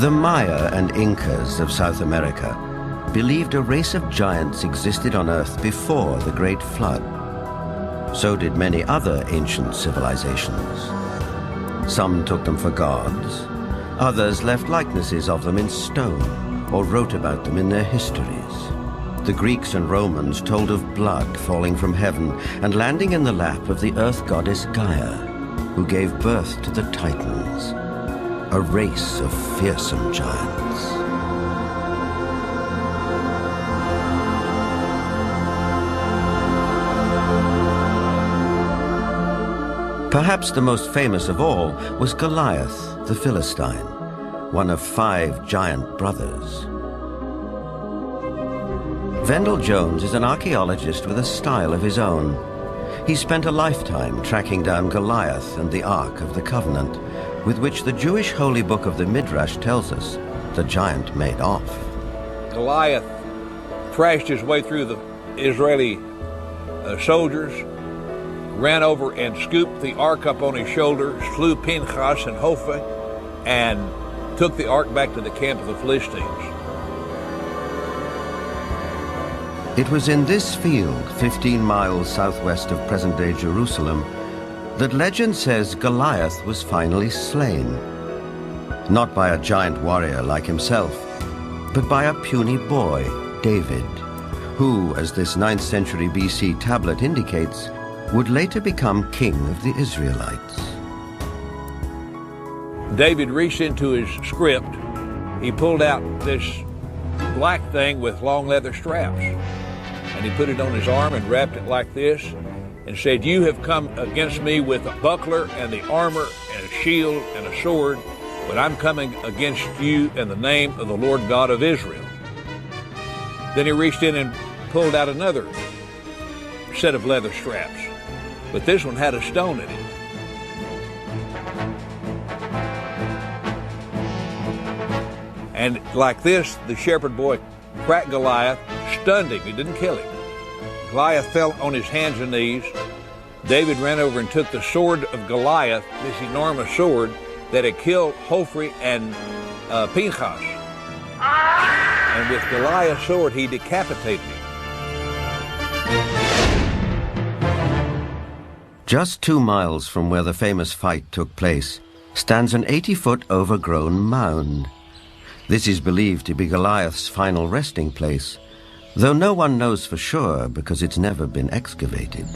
The Maya and Incas of South America believed a race of giants existed on Earth before the Great Flood. So did many other ancient civilizations. Some took them for gods. Others left likenesses of them in stone or wrote about them in their histories. The Greeks and Romans told of blood falling from heaven and landing in the lap of the earth goddess Gaia, who gave birth to the Titans, a race of fearsome giants. Perhaps the most famous of all was Goliath, the Philistine, one of 5 giant brothers. Vendell Jones is an archaeologist with a style of his own. He spent a lifetime tracking down Goliath and the Ark of the Covenant, with which the Jewish holy book of the Midrash tells us the giant made off. Goliath thrashed his way through the Israeli soldiers, ran over and scooped the ark up on his shoulder, slew Pinchas and Hophni, and took the ark back to the camp of the Philistines. It was in this field, 15 miles southwest of present-day Jerusalem, that legend says Goliath was finally slain. Not by a giant warrior like himself, but by a puny boy, David, who, as this 9th century BC tablet indicates, would later become king of the Israelites. David reached into his script. He pulled out this black thing with long leather straps, and he put it on his arm and wrapped it like this and said, "You have come against me with a buckler and the armor and a shield and a sword, but I'm coming against you in the name of the Lord God of Israel." Then he reached in and pulled out another set of leather straps, but this one had a stone in it. And like this, the shepherd boy cracked Goliath, stunned him. He didn't kill him. Goliath fell on his hands and knees. David ran over and took the sword of Goliath, this enormous sword that had killed Hophni and Pinchas. And with Goliath's sword, he decapitated him. Just 2 miles from where the famous fight took place stands an 80-foot overgrown mound. This is believed to be Goliath's final resting place, though no one knows for sure because it's never been excavated.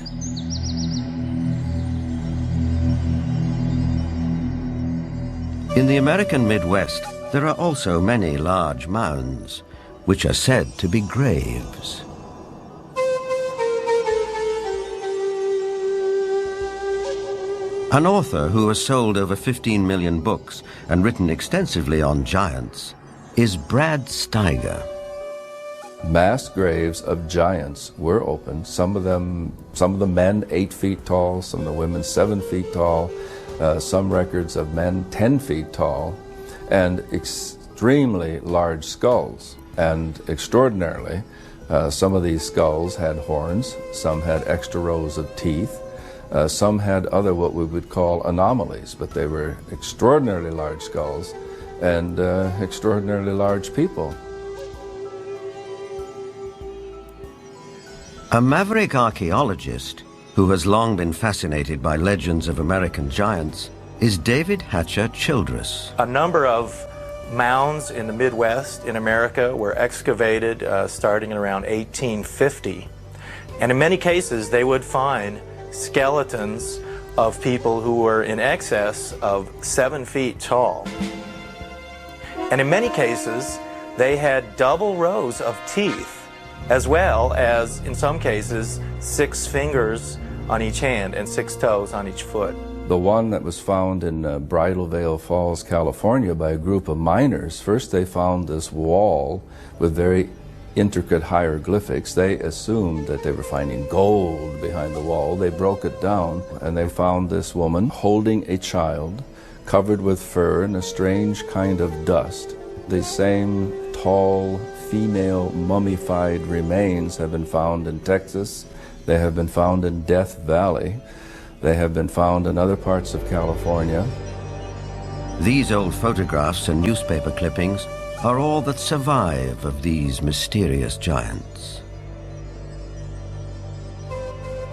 In the American Midwest, there are also many large mounds, which are said to be graves. An author who has sold over 15 million books and written extensively on giants is Brad Steiger. Mass graves of giants were opened. Some of the men 8 feet tall, some of the women 7 feet tall, some records of men 10 feet tall, and extremely large skulls. And extraordinarily, some of these skulls had horns, some had extra rows of teeth, some had other what we would call anomalies, but they were extraordinarily large skulls and extraordinarily large people. A maverick archaeologist who has long been fascinated by legends of American giants is David Hatcher Childress. A number of mounds in the Midwest in America were excavated starting in around 1850. And in many cases, they would find skeletons of people who were in excess of 7 feet tall. And in many cases, they had double rows of teeth, as well as, in some cases, 6 fingers on each hand and 6 toes on each foot. The one that was found in Bridal Veil Falls, California by a group of miners, first they found this wall with very intricate hieroglyphics. They assumed that they were finding gold behind the wall. They broke it down and they found this woman holding a child covered with fur and a strange kind of dust. The same tall female mummified remains have been found in Texas. They have been found in Death Valley. They have been found in other parts of California. These old photographs and newspaper clippings are all that survive of these mysterious giants.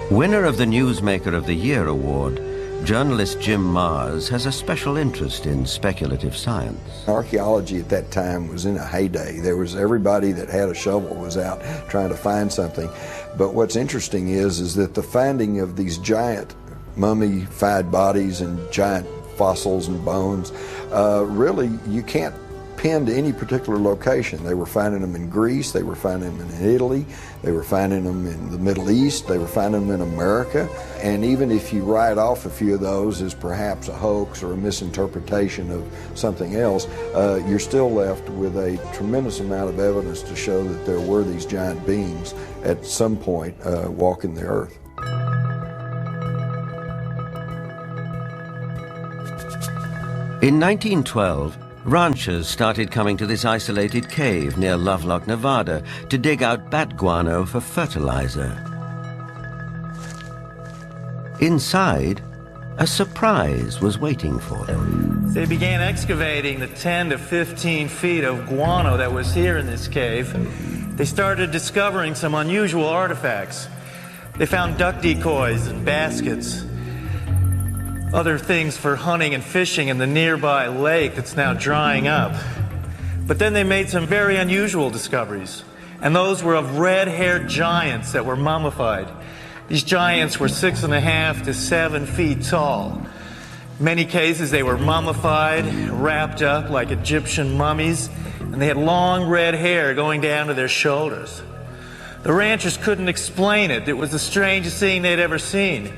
Winner of the Newsmaker of the Year award, journalist Jim Mars has a special interest in speculative science. Archaeology at that time was in a heyday. There was everybody that had a shovel was out trying to find something. But what's interesting is that the finding of these giant mummified bodies and giant fossils and bones, really you can't pin to any particular location. They were finding them in Greece, they were finding them in Italy, they were finding them in the Middle East, they were finding them in America. And even if you write off a few of those as perhaps a hoax or a misinterpretation of something else, you're still left with a tremendous amount of evidence to show that there were these giant beings at some point walking the earth. In 1912, ranchers started coming to this isolated cave near Lovelock, Nevada, to dig out bat guano for fertilizer. Inside, a surprise was waiting for them. They began excavating the 10 to 15 feet of guano that was here in this cave. They started discovering some unusual artifacts. They found duck decoys and baskets, other things for hunting and fishing in the nearby lake that's now drying up. But then they made some very unusual discoveries, and those were of red-haired giants that were mummified. These giants were 6.5 to 7 feet tall. In many cases they were mummified, wrapped up like Egyptian mummies, and they had long red hair going down to their shoulders. The ranchers couldn't explain it. It was the strangest thing they'd ever seen.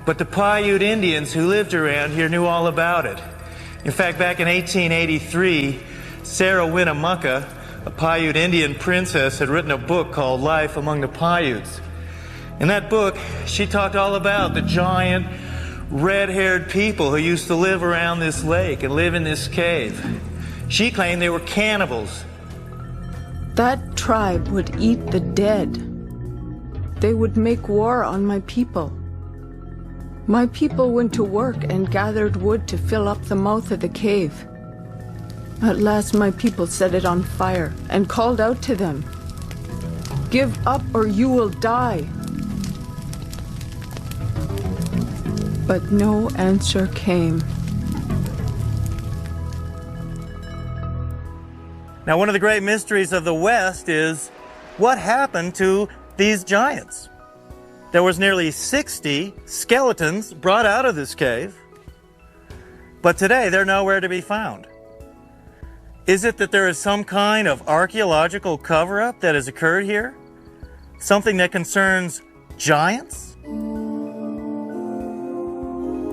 But the Paiute Indians who lived around here knew all about it. In fact, back in 1883, Sarah Winnemucca, a Paiute Indian princess, had written a book called Life Among the Paiutes. In that book, she talked all about the giant, red-haired people who used to live around this lake and live in this cave. She claimed they were cannibals. That tribe would eat the dead. They would make war on my people. My people went to work and gathered wood to fill up the mouth of the cave. At last my people set it on fire and called out to them, "Give up or you will die." But no answer came. Now, one of the great mysteries of the West is what happened to these giants? There was nearly 60 skeletons brought out of this cave, but today they're nowhere to be found. Is it that there is some kind of archaeological cover-up that has occurred here? Something that concerns giants?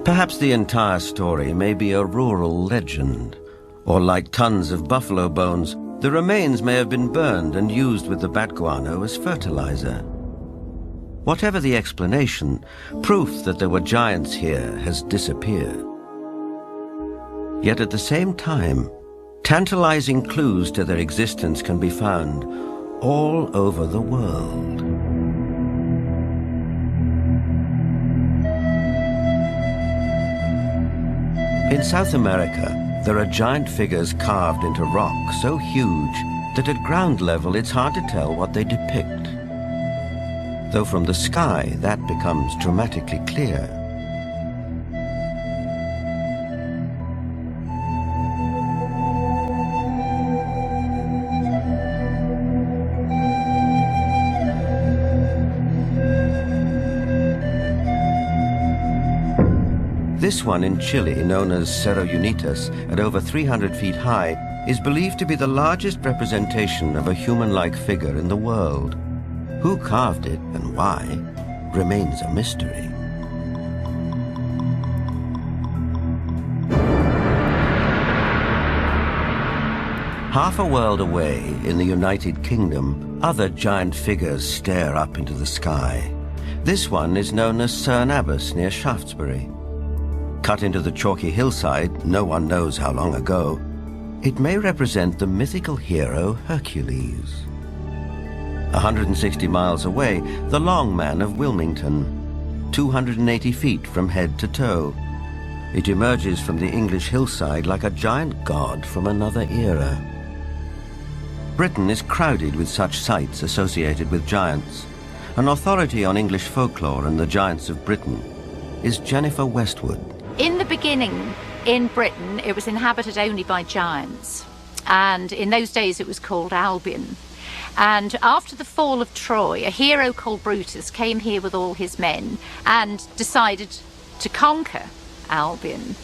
Perhaps the entire story may be a rural legend, or like tons of buffalo bones, the remains may have been burned and used with the bat guano as fertilizer. Whatever the explanation, proof that there were giants here has disappeared. Yet at the same time, tantalizing clues to their existence can be found all over the world. In South America, there are giant figures carved into rock so huge that at ground level it's hard to tell what they depict. Though from the sky, that becomes dramatically clear. This one in Chile, known as Cerro Unitas, at over 300 feet high, is believed to be the largest representation of a human-like figure in the world. Who carved it and why remains a mystery. Half a world away in the United Kingdom, other giant figures stare up into the sky. This one is known as Cerne Abbas near Shaftesbury. Cut into the chalky hillside, no one knows how long ago, it may represent the mythical hero Hercules. 160 miles away, the Long Man of Wilmington, 280 feet from head to toe. It emerges from the English hillside like a giant god from another era. Britain is crowded with such sites associated with giants. An authority on English folklore and the giants of Britain is Jennifer Westwood. In the beginning, in Britain, it was inhabited only by giants. And in those days, it was called Albion. And after the fall of Troy, a hero called Brutus came here with all his men and decided to conquer Albion.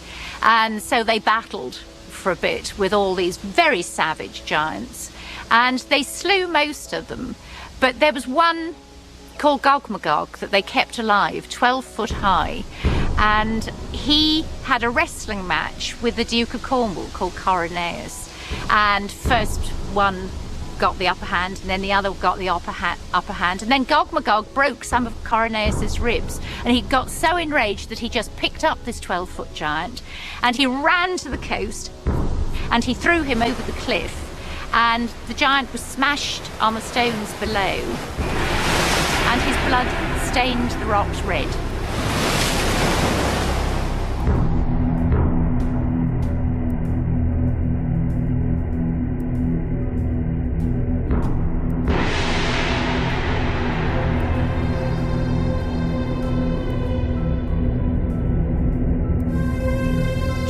And so they battled for a bit with all these very savage giants. And they slew most of them. But there was one called Gog-Magog that they kept alive, 12 foot high. And he had a wrestling match with the Duke of Cornwall called Coroneus. And first one got the upper hand, and then the other got the upper hand. And then Gog-Magog broke some of Coroneus's ribs, and he got so enraged that he just picked up this 12-foot giant, and he ran to the coast, and he threw him over the cliff, and the giant was smashed on the stones below, and his blood stained the rocks red.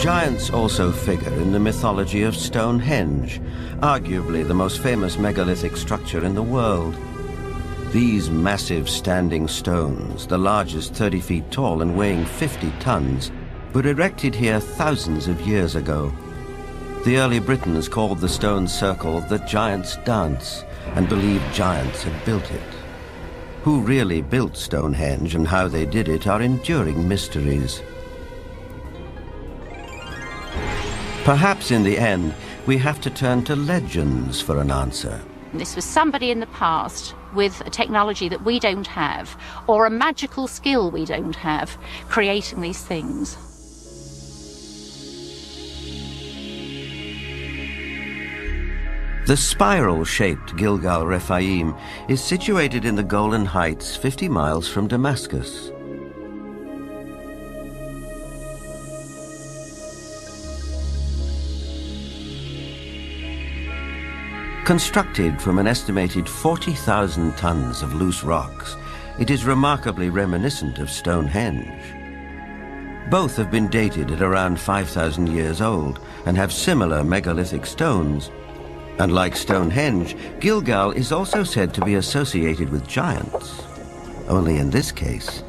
Giants also figure in the mythology of Stonehenge, arguably the most famous megalithic structure in the world. These massive standing stones, the largest 30 feet tall and weighing 50 tons, were erected here thousands of years ago. The early Britons called the stone circle the Giant's Dance and believed giants had built it. Who really built Stonehenge and how they did it are enduring mysteries. Perhaps in the end, we have to turn to legends for an answer. This was somebody in the past with a technology that we don't have, or a magical skill we don't have, creating these things. The spiral-shaped Gilgal Rephaim is situated in the Golan Heights, 50 miles from Damascus. Constructed from an estimated 40,000 tons of loose rocks, it is remarkably reminiscent of Stonehenge. Both have been dated at around 5,000 years old and have similar megalithic stones. And like Stonehenge, Gilgal is also said to be associated with giants. Only in this case,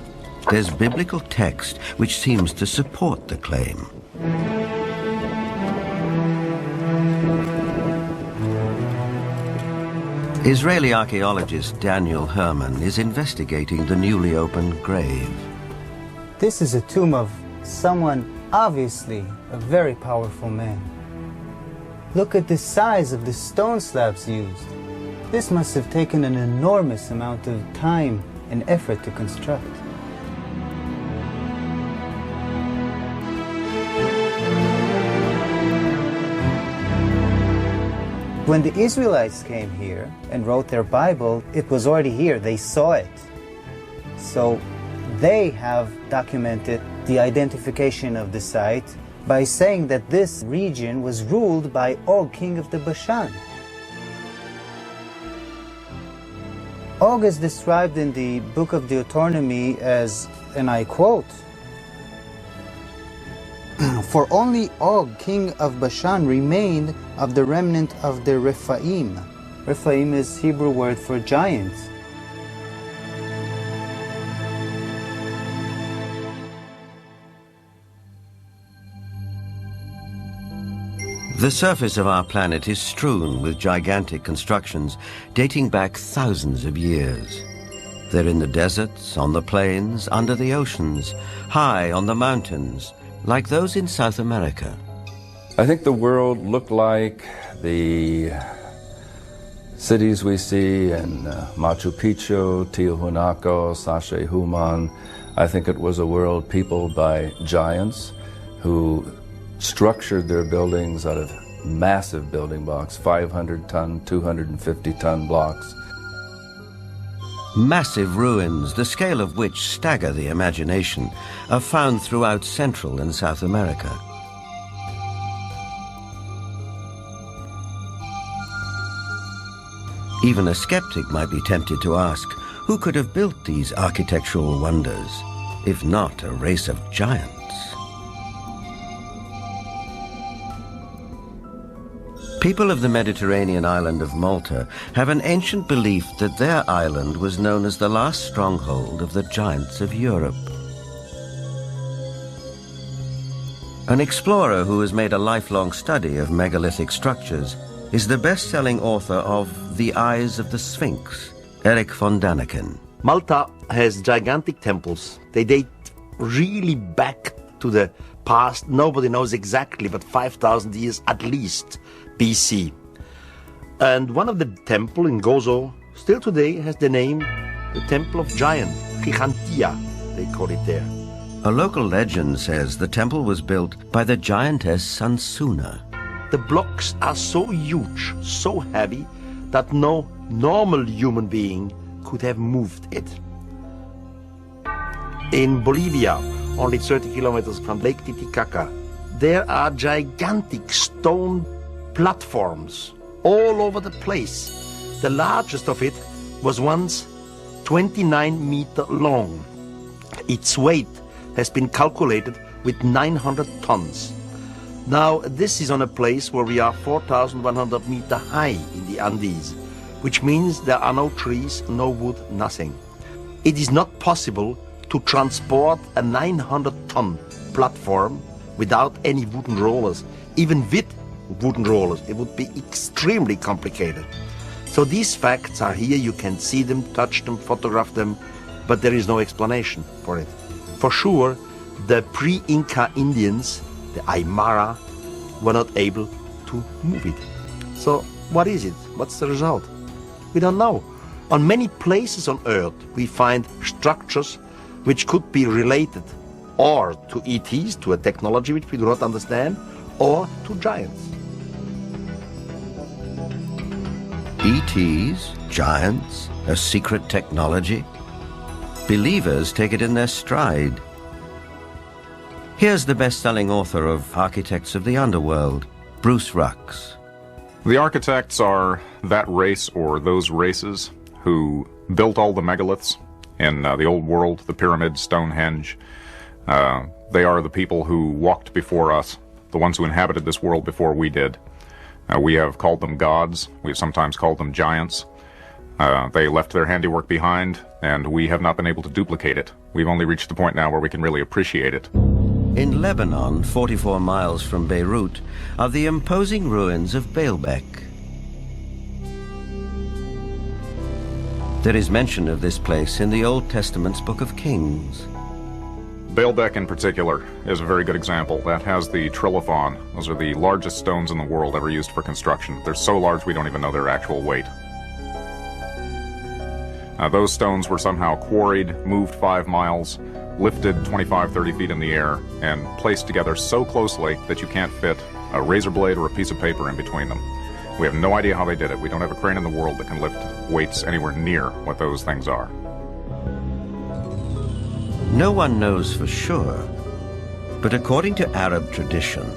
there's biblical text which seems to support the claim. Israeli archaeologist Daniel Herman is investigating the newly opened grave. This is a tomb of someone, obviously a very powerful man. Look at the size of the stone slabs used. This must have taken an enormous amount of time and effort to construct. When the Israelites came here and wrote their Bible, it was already here. They saw it. So they have documented the identification of the site by saying that this region was ruled by Og, king of the Bashan. Og is described in the book of Deuteronomy as, and I quote, "For only Og, king of Bashan, remained of the remnant of the Rephaim." Rephaim is Hebrew word for giants. The surface of our planet is strewn with gigantic constructions dating back thousands of years. They're in the deserts, on the plains, under the oceans, high on the mountains, like those in South America. I think the world looked like the cities we see in Machu Picchu, Tiahuanaco, Sacsayhuaman. I think it was a world peopled by giants who structured their buildings out of massive building blocks, 500-ton, 250-ton blocks. Massive ruins, the scale of which stagger the imagination, are found throughout Central and South America. Even a skeptic might be tempted to ask, who could have built these architectural wonders, if not a race of giants? People of the Mediterranean island of Malta have an ancient belief that their island was known as the last stronghold of the giants of Europe. An explorer who has made a lifelong study of megalithic structures is the best-selling author of The Eyes of the Sphinx, Eric von Daniken. Malta has gigantic temples. They date really back to the past. Nobody knows exactly, but 5,000 years at least BC. And one of the temple in Gozo still today has the name the Temple of Giant, Gigantia, they call it there. A local legend says the temple was built by the giantess Sansuna. The blocks are so huge, so heavy, that no normal human being could have moved it. In Bolivia, only 30 kilometers from Lake Titicaca, there are gigantic stone platforms all over the place. The largest of it was once 29 meters long. Its weight has been calculated with 900 tons. Now, this is on a place where we are 4,100 meters high in the Andes, which means there are no trees, no wood, nothing. It is not possible to transport a 900-ton platform without any wooden rollers. Even with wooden rollers, it would be extremely complicated. So these facts are here. You can see them, touch them, photograph them, but there is no explanation for it. For sure, the pre-Inca Indians, the Aymara, were not able to move it. So what is it? What's the result? We don't know. On many places on Earth, we find structures which could be related or to ETs, to a technology which we do not understand, or to giants. ETs, giants, a secret technology? Believers take it in their stride. Here's the best-selling author of Architects of the Underworld, Bruce Rux. The architects are that race or those races who built all the megaliths in the old world, the pyramids, Stonehenge. They are the people who walked before us, the ones who inhabited this world before we did. We have called them gods. We've sometimes called them giants. They left their handiwork behind, and we have not been able to duplicate it. We've only reached the point now where we can really appreciate it. In Lebanon, 44 miles from Beirut, are the imposing ruins of Baalbek. There is mention of this place in the Old Testament's Book of Kings. Baalbek in particular is a very good example. That has the trilithon. Those are the largest stones in the world ever used for construction. They're so large we don't even know their actual weight. Those stones were somehow quarried, moved 5 miles, lifted 25-30 feet in the air, and placed together so closely that you can't fit a razor blade or a piece of paper in between them. We have no idea how they did it. We don't have a crane in the world that can lift weights anywhere near what those things are. No one knows for sure, but according to Arab tradition,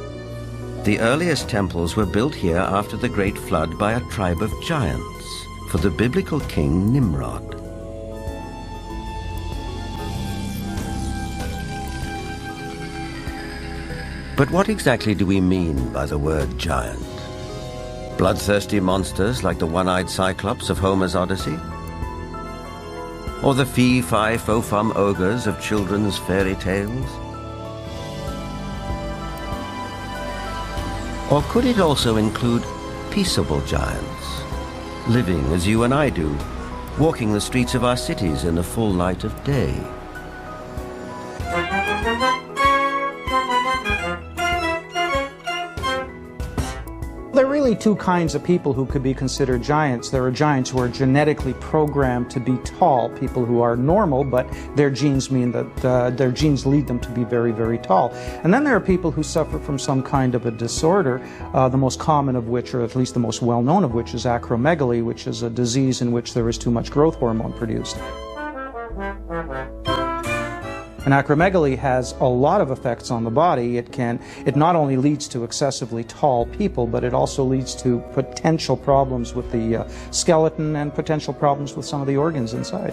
the earliest temples were built here after the Great Flood by a tribe of giants for the biblical king Nimrod. But what exactly do we mean by the word giant? Bloodthirsty monsters like the one-eyed Cyclops of Homer's Odyssey? Or the fee-fi-fo-fum ogres of children's fairy tales? Or could it also include peaceable giants, living as you and I do, walking the streets of our cities in the full light of day? There really really two kinds of people who could be considered giants. There are giants who are genetically programmed to be tall, people who are normal, but their genes mean that their genes lead them to be very, very tall. And then there are people who suffer from some kind of a disorder, the most common of which, or at least the most well-known of which, is acromegaly, which is a disease in which there is too much growth hormone produced. And acromegaly has a lot of effects on the body. It not only leads to excessively tall people, but it also leads to potential problems with the skeleton and potential problems with some of the organs inside.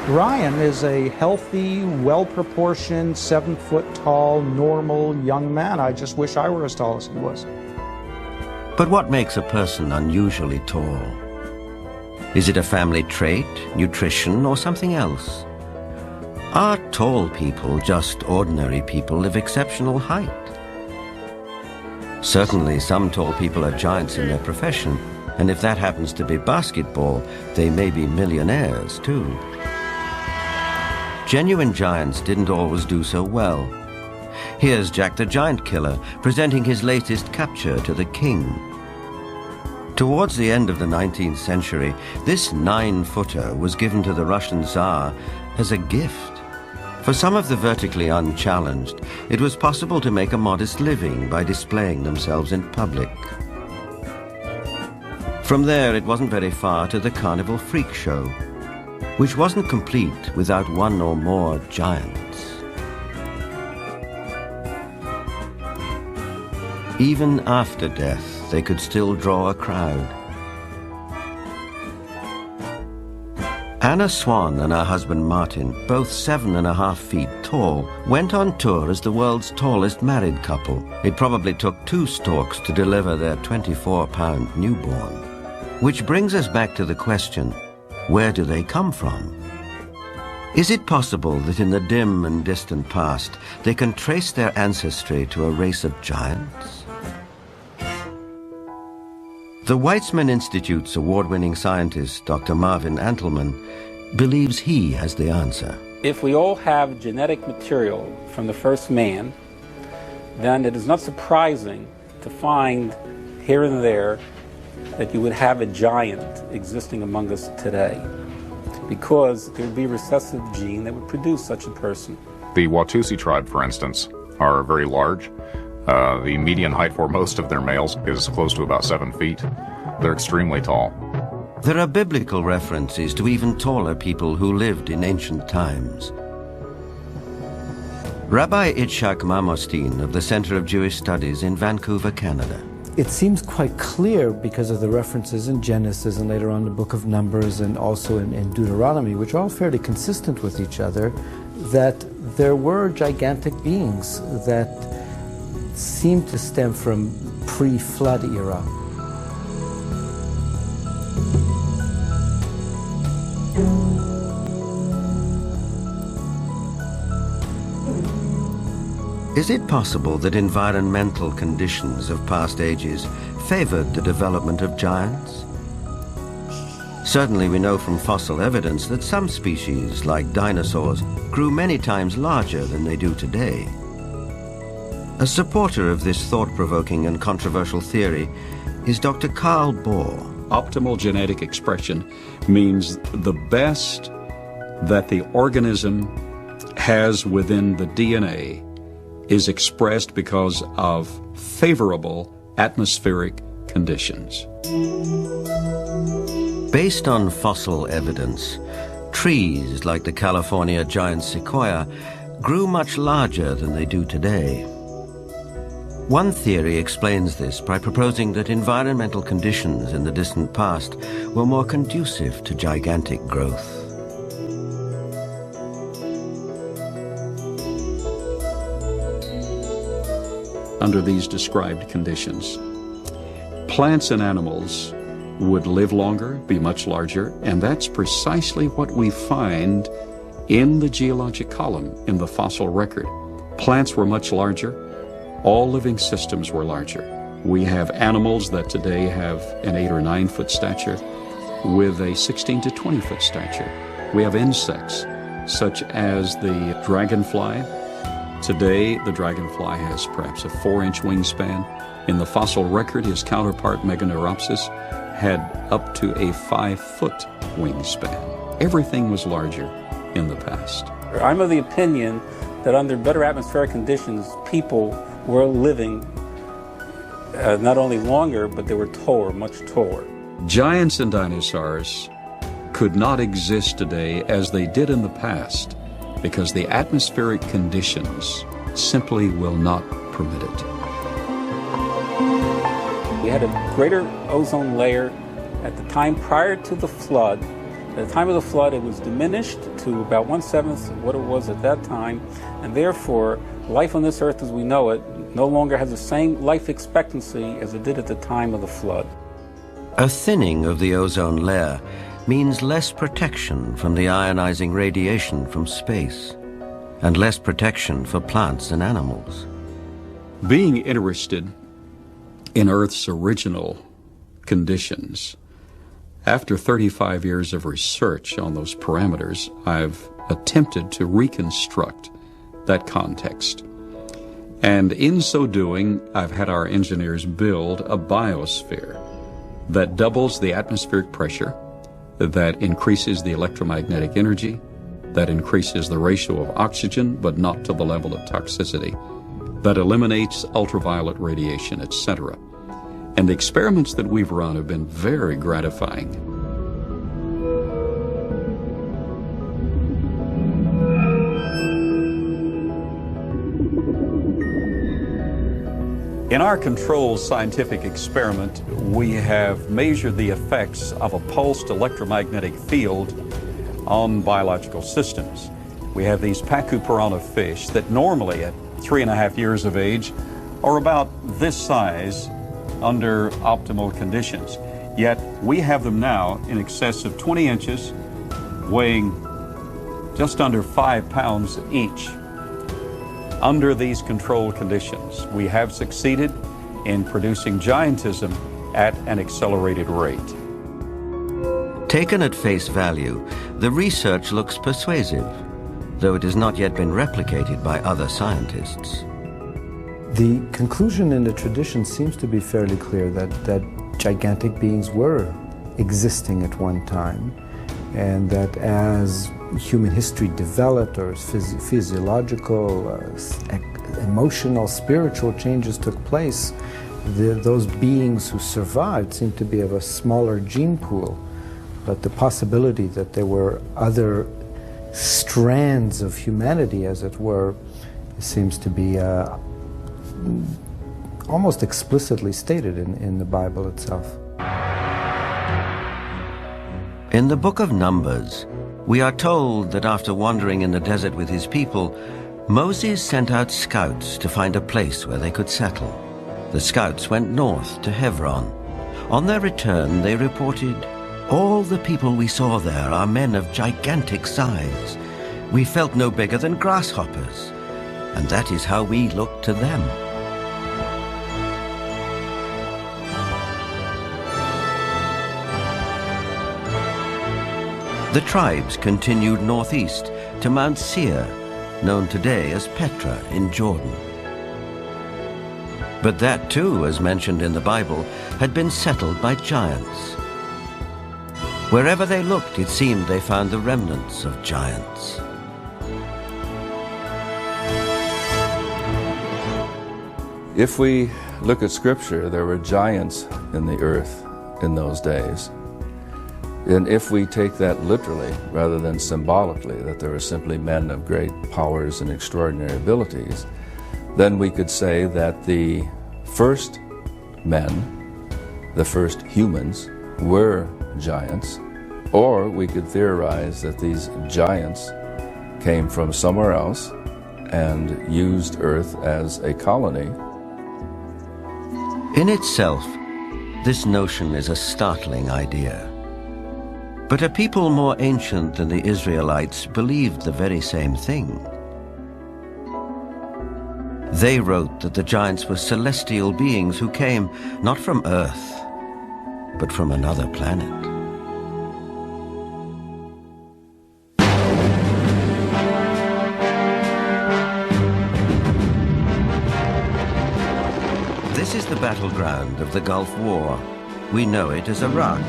Ryan is a healthy, well-proportioned, 7-foot-tall, normal young man. I just wish I were as tall as he was. But what makes a person unusually tall? Is it a family trait, nutrition, or something else? Are tall people just ordinary people of exceptional height? Certainly some tall people are giants in their profession, and if that happens to be basketball, they may be millionaires too. Genuine giants didn't always do so well. Here's Jack the Giant Killer presenting his latest capture to the king. Towards the end of the 19th century, this 9-footer was given to the Russian Tsar as a gift. For some of the vertically unchallenged, it was possible to make a modest living by displaying themselves in public. From there, it wasn't very far to the carnival freak show, which wasn't complete without one or more giants. Even after death, they could still draw a crowd. Anna Swan and her husband Martin, both 7.5 feet tall, went on tour as the world's tallest married couple. It probably took 2 storks to deliver their 24-pound newborn. Which brings us back to the question, where do they come from? Is it possible that in the dim and distant past, they can trace their ancestry to a race of giants? The Weizmann Institute's award-winning scientist, Dr. Marvin Antelman, believes he has the answer. If we all have genetic material from the first man, then it is not surprising to find here and there that you would have a giant existing among us today, because there would be a recessive gene that would produce such a person. The Watusi tribe, for instance, are very large. The median height for most of their males is close to about 7 feet. They're extremely tall. There are biblical references to even taller people who lived in ancient times. Rabbi Itzhak Marmostin of the Center of Jewish Studies in Vancouver, Canada. It seems quite clear because of the references in Genesis and later on the book of Numbers and also in Deuteronomy, which are all fairly consistent with each other, that there were gigantic beings that seem to stem from pre-flood era. Is it possible that environmental conditions of past ages favored the development of giants? Certainly we know from fossil evidence that some species, like dinosaurs, grew many times larger than they do today. A supporter of this thought-provoking and controversial theory is Dr. Carl Bohr. Optimal genetic expression means the best that the organism has within the DNA is expressed because of favorable atmospheric conditions. Based on fossil evidence, trees like the California giant sequoia grew much larger than they do today. One theory explains this by proposing that environmental conditions in the distant past were more conducive to gigantic growth. Under these described conditions, plants and animals would live longer, be much larger, and that's precisely what we find in the geologic column in the fossil record. Plants were much larger. All living systems were larger. We have animals that today have an 8 or 9 foot stature with a 16 to 20 foot stature. We have insects, such as the dragonfly. Today, the dragonfly has perhaps a 4-inch wingspan. In the fossil record, his counterpart, Meganeuropsis, had up to a 5-foot wingspan. Everything was larger in the past. I'm of the opinion that under better atmospheric conditions, people were living not only longer, but they were taller, much taller. Giants and dinosaurs could not exist today as they did in the past because the atmospheric conditions simply will not permit it. We had a greater ozone layer at the time prior to the flood. At the time of the flood, it was diminished to about 1/7 of what it was at that time, and therefore, life on this earth as we know it no longer has the same life expectancy as it did at the time of the flood. A thinning of the ozone layer means less protection from the ionizing radiation from space, and less protection for plants and animals. Being interested in Earth's original conditions, after 35 years of research on those parameters, I've attempted to reconstruct that context. And in so doing, I've had our engineers build a biosphere that doubles the atmospheric pressure, that increases the electromagnetic energy, that increases the ratio of oxygen, but not to the level of toxicity, that eliminates ultraviolet radiation, etc. And the experiments that we've run have been very gratifying. In our controlled scientific experiment, we have measured the effects of a pulsed electromagnetic field on biological systems. We have these Pacu piranha fish that normally at 3.5 years of age are about this size under optimal conditions. Yet we have them now in excess of 20 inches, weighing just under 5 pounds each. Under these controlled conditions, we have succeeded in producing giantism at an accelerated rate. Taken at face value, the research looks persuasive, though it has not yet been replicated by other scientists. The conclusion in the tradition seems to be fairly clear that gigantic beings were existing at one time, and that as human history developed, or physiological, emotional, spiritual changes took place, those beings who survived seemed to be of a smaller gene pool. But the possibility that there were other strands of humanity, as it were, seems to be almost explicitly stated in the Bible itself. In the book of Numbers, we are told that after wandering in the desert with his people, Moses sent out scouts to find a place where they could settle. The scouts went north to Hebron. On their return, they reported, "All the people we saw there are men of gigantic size. We felt no bigger than grasshoppers, and that is how we looked to them." The tribes continued northeast to Mount Seir, known today as Petra in Jordan. But that too, as mentioned in the Bible, had been settled by giants. Wherever they looked, it seemed they found the remnants of giants. If we look at Scripture, there were giants in the earth in those days. And if we take that literally rather than symbolically, that there were simply men of great powers and extraordinary abilities, then we could say that the first men, the first humans, were giants, or we could theorize that these giants came from somewhere else and used Earth as a colony. In itself, this notion is a startling idea. But a people more ancient than the Israelites believed the very same thing. They wrote that the giants were celestial beings who came not from Earth, but from another planet. This is the battleground of the Gulf War. We know it as Iraq.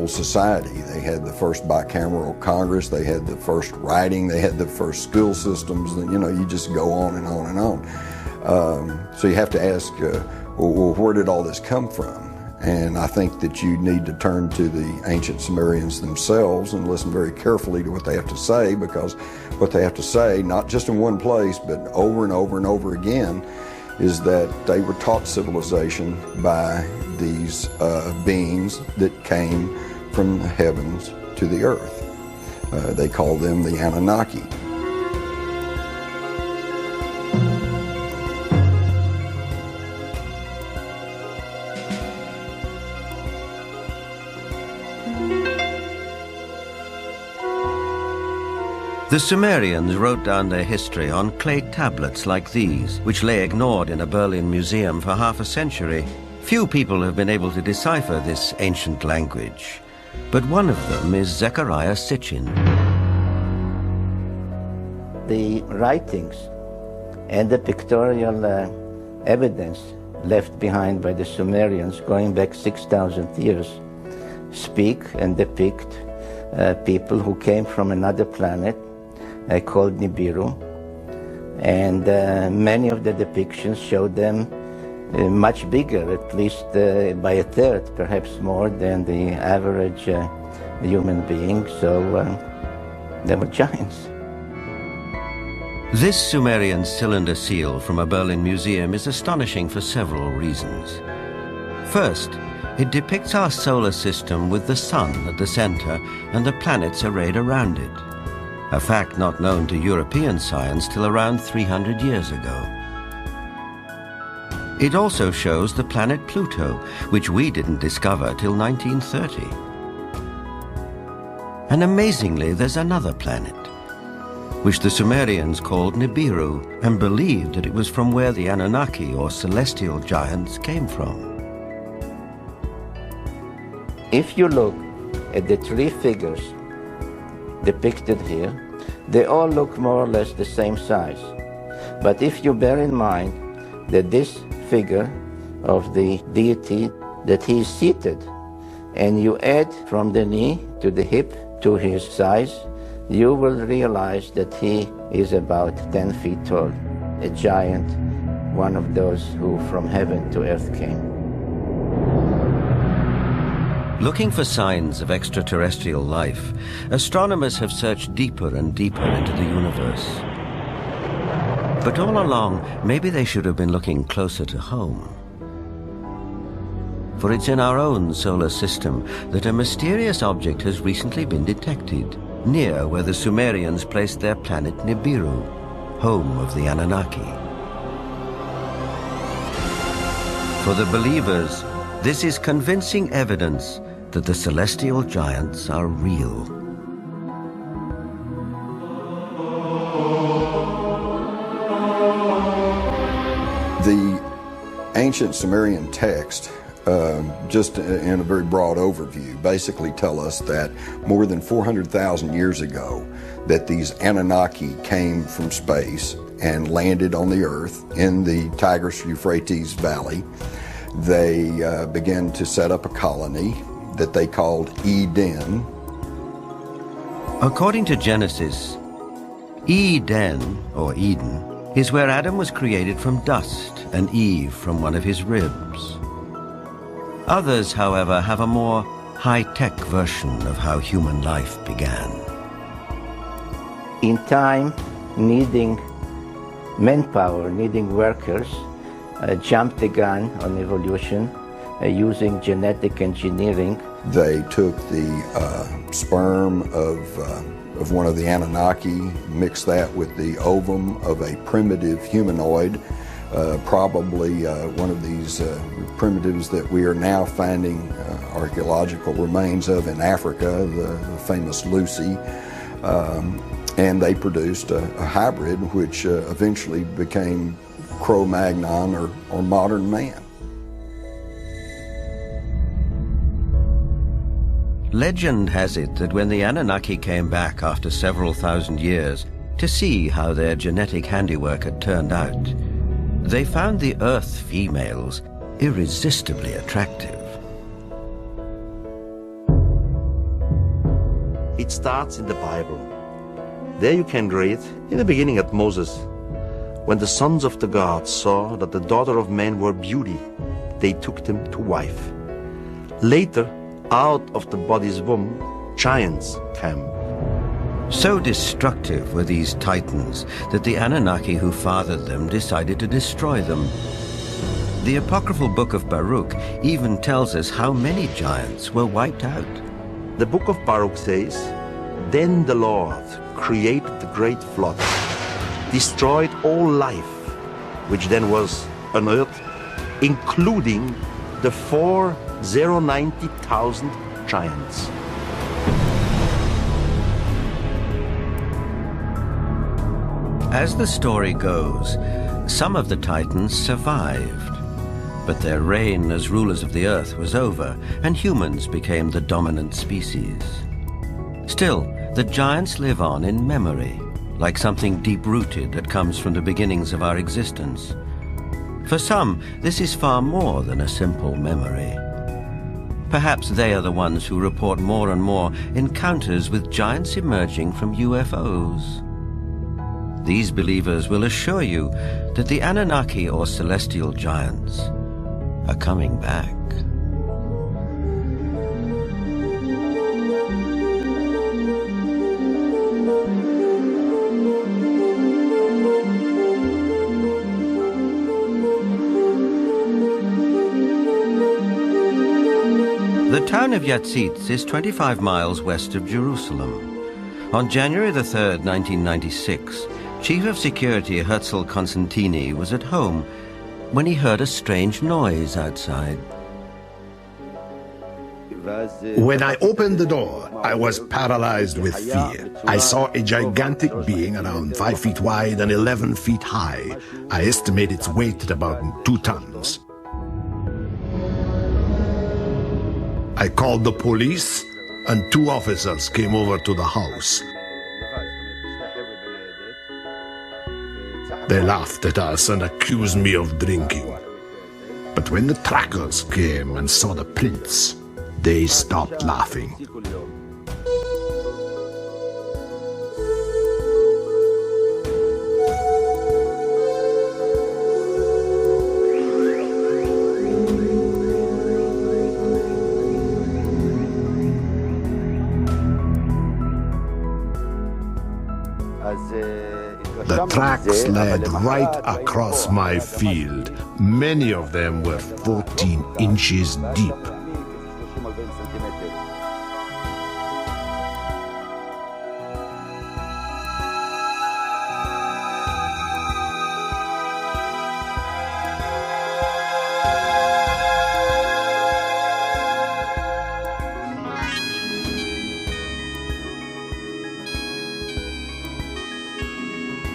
Society. They had the first bicameral Congress, they had the first writing, they had the first school systems, and you just go on and on and on. So you have to ask, well, where did all this come from? And I think that you need to turn to the ancient Sumerians themselves and listen very carefully to what they have to say, because what they have to say, not just in one place, but over and over and over again, is that they were taught civilization by these beings that came from the heavens to the earth. They call them the Anunnaki. The Sumerians wrote down their history on clay tablets like these, which lay ignored in a Berlin museum for half a century. Few people have been able to decipher this ancient language, but one of them is Zechariah Sitchin. The writings and the pictorial evidence left behind by the Sumerians going back 6,000 years speak and depict people who came from another planet called Nibiru, and many of the depictions show them much bigger, at least by a third, perhaps more than the average human being, so they were giants. This Sumerian cylinder seal from a Berlin museum is astonishing for several reasons. First, it depicts our solar system with the sun at the center and the planets arrayed around it, a fact not known to European science till around 300 years ago. It also shows the planet Pluto, which we didn't discover till 1930. And amazingly, there's another planet, which the Sumerians called Nibiru, and believed that it was from where the Anunnaki, or celestial giants, came from. If you look at the three figures depicted here, they all look more or less the same size. But if you bear in mind that this figure of the deity, that he is seated, and you add from the knee to the hip to his size, you will realize that he is about 10 feet tall, a giant, one of those who from heaven to earth came. Looking for signs of extraterrestrial life, astronomers have searched deeper and deeper into the universe. But all along, maybe they should have been looking closer to home. For it's in our own solar system that a mysterious object has recently been detected, near where the Sumerians placed their planet Nibiru, home of the Anunnaki. For the believers, this is convincing evidence that the celestial giants are real. The ancient Sumerian text, just in a very broad overview, basically tell us that more than 400,000 years ago, that these Anunnaki came from space and landed on the earth in the Tigris-Euphrates Valley. They began to set up a colony that they called Eden. According to Genesis, Eden, or Eden, is where Adam was created from dust and Eve from one of his ribs. Others, however, have a more high-tech version of how human life began. In time, needing manpower, needing workers, jumped the gun on evolution using genetic engineering. They took the sperm of one of the Anunnaki, mixed that with the ovum of a primitive humanoid, probably one of these primitives that we are now finding archaeological remains of in Africa, the famous Lucy. And they produced a hybrid which eventually became Cro-Magnon or modern man. Legend has it that when the Anunnaki came back after several thousand years to see how their genetic handiwork had turned out, they found the Earth females irresistibly attractive. It starts in the Bible. There you can read, in the beginning at Moses, when the sons of the gods saw that the daughter of man were beauty, they took them to wife. Later, out of the body's womb, giants came. So destructive were these titans that the Anunnaki who fathered them decided to destroy them. The apocryphal book of Baruch even tells us how many giants were wiped out. The book of Baruch says, "Then the Lord created the great flood, destroyed all life, which then was on earth, including the 490,000 giants." As the story goes, some of the titans survived, but their reign as rulers of the earth was over, and humans became the dominant species. Still, the giants live on in memory, like something deep-rooted that comes from the beginnings of our existence. For some, this is far more than a simple memory. Perhaps they are the ones who report more and more encounters with giants emerging from UFOs. These believers will assure you that the Anunnaki or celestial giants are coming back. The town of Yatzitz is 25 miles west of Jerusalem. On January the 3rd, 1996, Chief of Security Herzl Constantini was at home when he heard a strange noise outside. When I opened the door, I was paralyzed with fear. I saw a gigantic being around 5 feet wide and 11 feet high. I estimate its weight at about 2 tons. I called the police, and 2 officers came over to the house. They laughed at us and accused me of drinking. But when the trackers came and saw the prints, they stopped laughing. The tracks led right across my field. Many of them were 14 inches deep.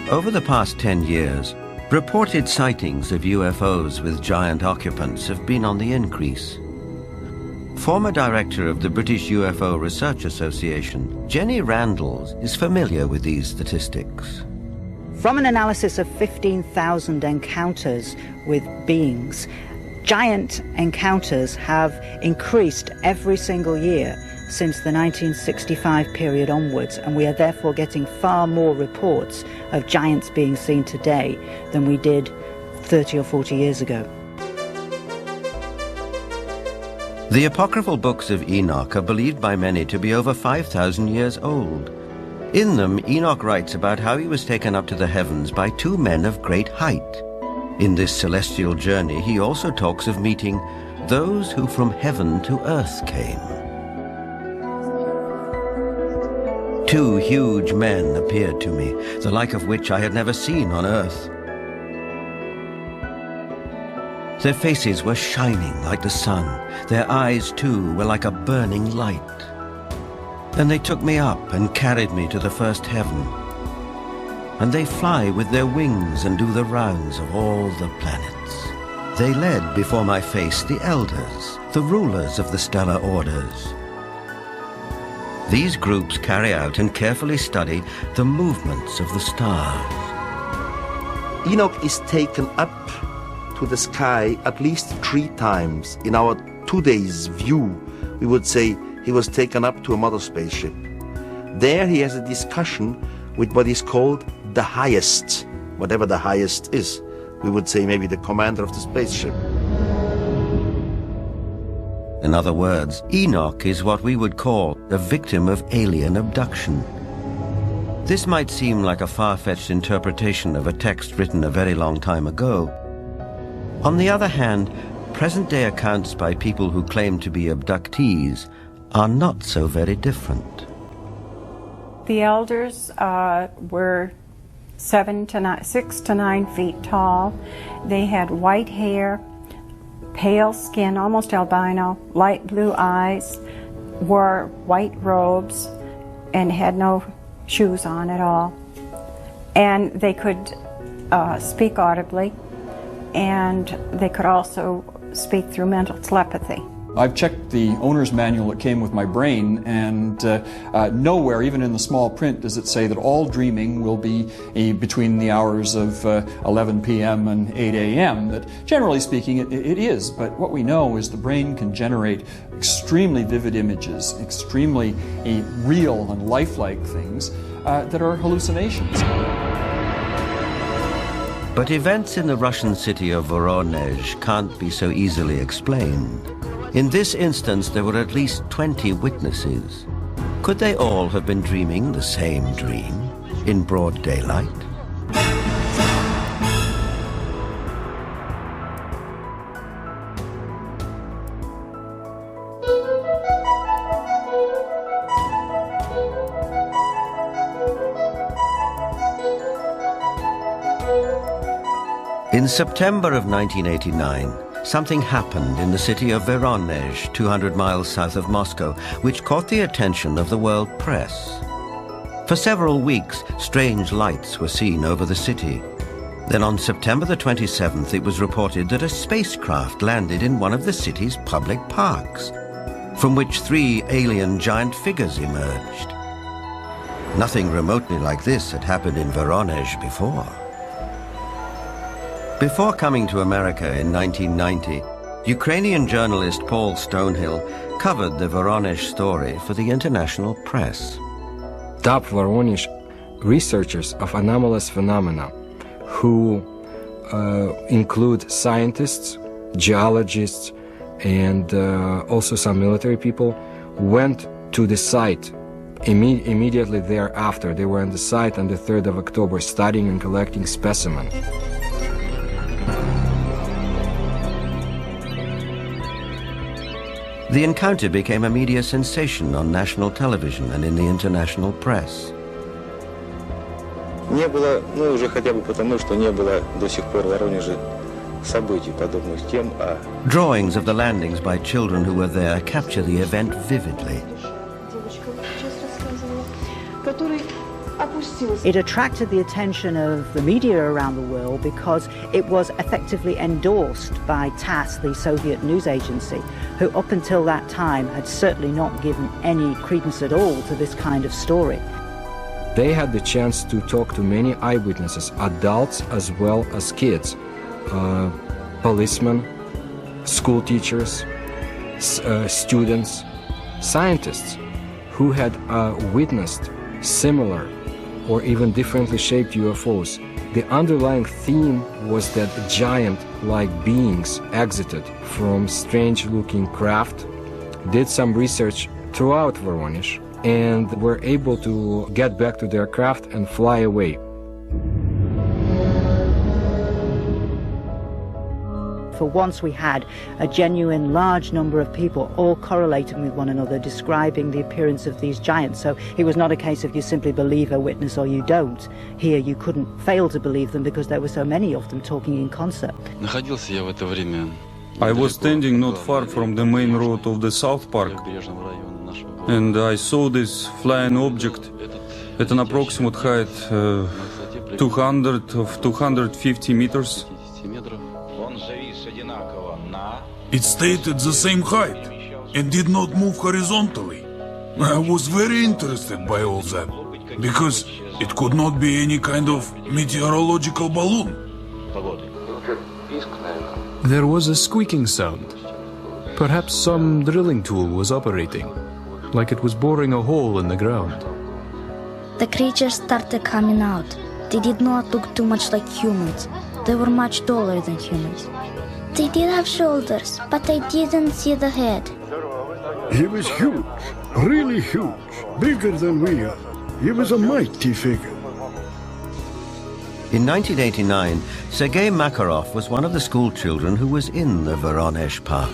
Over the past 10 years, reported sightings of UFOs with giant occupants have been on the increase. Former director of the British UFO Research Association, Jenny Randall, is familiar with these statistics. From an analysis of 15,000 encounters with beings, giant encounters have increased every single year since the 1965 period onwards, and we are therefore getting far more reports of giants being seen today than we did 30 or 40 years ago. The apocryphal books of Enoch are believed by many to be over 5,000 years old. In them, Enoch writes about how he was taken up to the heavens by two men of great height. In this celestial journey, he also talks of meeting those who from heaven to earth came. Two huge men appeared to me, the like of which I had never seen on earth. Their faces were shining like the sun. Their eyes, too, were like a burning light. Then they took me up and carried me to the first heaven. And they fly with their wings and do the rounds of all the planets. They led before my face the elders, the rulers of the stellar orders. These groups carry out and carefully study the movements of the stars. Enoch is taken up to the sky at least 3 times. In our 2 days view, we would say he was taken up to a mother spaceship. There he has a discussion with what is called the highest, whatever the highest is. We would say maybe the commander of the spaceship. In other words, Enoch is what we would call a victim of alien abduction. This might seem like a far-fetched interpretation of a text written a very long time ago. On the other hand, present-day accounts by people who claim to be abductees are not so very different. The elders were 6 to 9 feet tall. They had white hair, pale skin, almost albino, light blue eyes, wore white robes, and had no shoes on at all. And they could speak audibly, and they could also speak through mental telepathy. I've checked the owner's manual that came with my brain, and nowhere, even in the small print, does it say that all dreaming will be between the hours of 11 p.m. and 8 a.m. That generally speaking it is, but what we know is the brain can generate extremely vivid images, extremely real and lifelike things that are hallucinations. But events in the Russian city of Voronezh can't be so easily explained. In this instance, there were at least 20 witnesses. Could they all have been dreaming the same dream in broad daylight? In September of 1989, something happened in the city of Voronezh, 200 miles south of Moscow, which caught the attention of the world press. For several weeks, strange lights were seen over the city. Then on September the 27th, it was reported that a spacecraft landed in one of the city's public parks, from which 3 alien giant figures emerged. Nothing remotely like this had happened in Voronezh before. Before coming to America in 1990, Ukrainian journalist Paul Stonehill covered the Voronezh story for the international press. Top Voronezh researchers of anomalous phenomena who include scientists, geologists, and also some military people went to the site immediately thereafter. They were on the site on the 3rd of October studying and collecting specimens. The encounter became a media sensation on national television and in the international press. Не было, ну уже хотя бы потому, что не было до сих пор в Воронеже событий, подобных тем, а... Drawings of the landings by children who were there capture the event vividly. It attracted the attention of the media around the world because it was effectively endorsed by TASS, the Soviet news agency, who up until that time had certainly not given any credence at all to this kind of story. They had the chance to talk to many eyewitnesses, adults as well as kids, policemen, school teachers, students, scientists who had witnessed similar or even differently shaped UFOs. The underlying theme was that giant-like beings exited from strange-looking craft, did some research throughout Voronezh, and were able to get back to their craft and fly away. For once we had a genuine large number of people all correlating with one another, describing the appearance of these giants. So it was not a case of you simply believe a witness or you don't. Here you couldn't fail to believe them because there were so many of them talking in concert. I was standing not far from the main road of the South Park, and I saw this flying object at an approximate height 250 meters. It stayed at the same height and did not move horizontally. I was very interested by all that, because it could not be any kind of meteorological balloon. There was a squeaking sound. Perhaps some drilling tool was operating, like it was boring a hole in the ground. The creatures started coming out. They did not look too much like humans. They were much taller than humans. They did have shoulders, but I didn't see the head. He was huge, really huge, bigger than we are. He was a mighty figure. In 1989, Sergei Makarov was one of the school children who was in the Voronezh Park.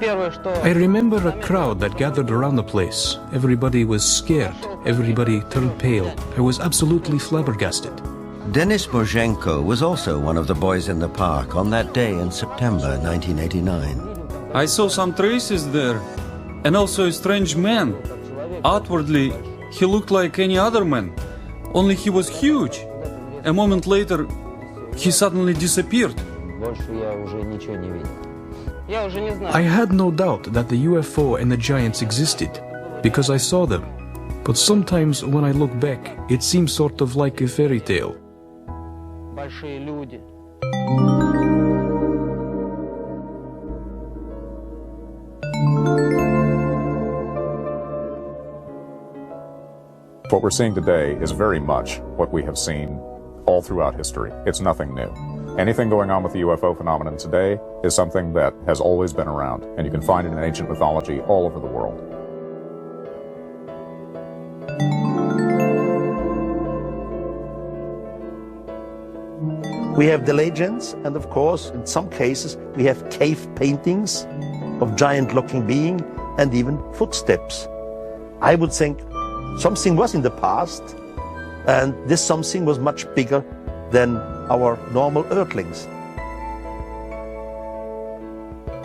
I remember a crowd that gathered around the place. Everybody was scared. Everybody turned pale. I was absolutely flabbergasted. Denis Bozhenko was also one of the boys in the park on that day in September 1989. I saw some traces there, and also a strange man. Outwardly, he looked like any other man, only he was huge. A moment later, he suddenly disappeared. I had no doubt that the UFO and the giants existed, because I saw them. But sometimes when I look back, it seems sort of like a fairy tale. What we're seeing today is very much what we have seen all throughout history. It's nothing new. Anything going on with the UFO phenomenon today is something that has always been around, and you can find it in ancient mythology all over the world. We have the legends, and of course, in some cases, we have cave paintings of giant-looking being and even footsteps. I would think something was in the past, and this something was much bigger than our normal earthlings.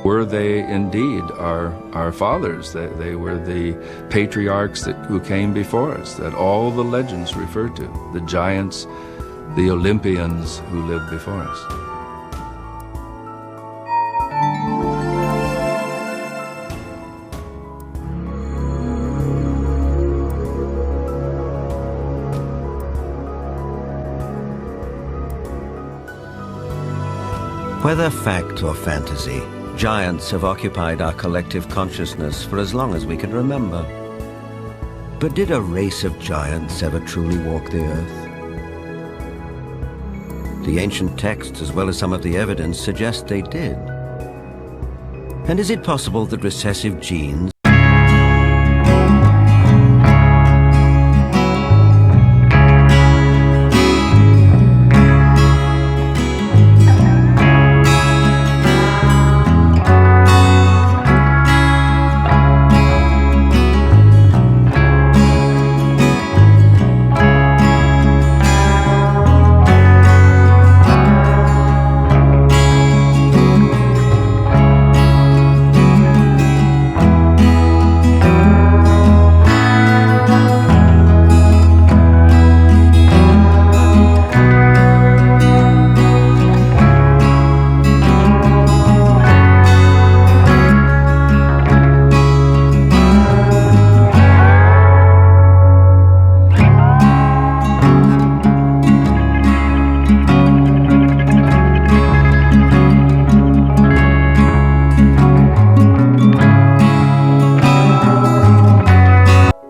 Were they indeed our fathers? They were the patriarchs who came before us, that all the legends refer to, the giants, the Olympians who lived before us. Whether fact or fantasy, giants have occupied our collective consciousness for as long as we can remember. But did a race of giants ever truly walk the earth? The ancient texts, as well as some of the evidence, suggest they did. And is it possible that recessive genes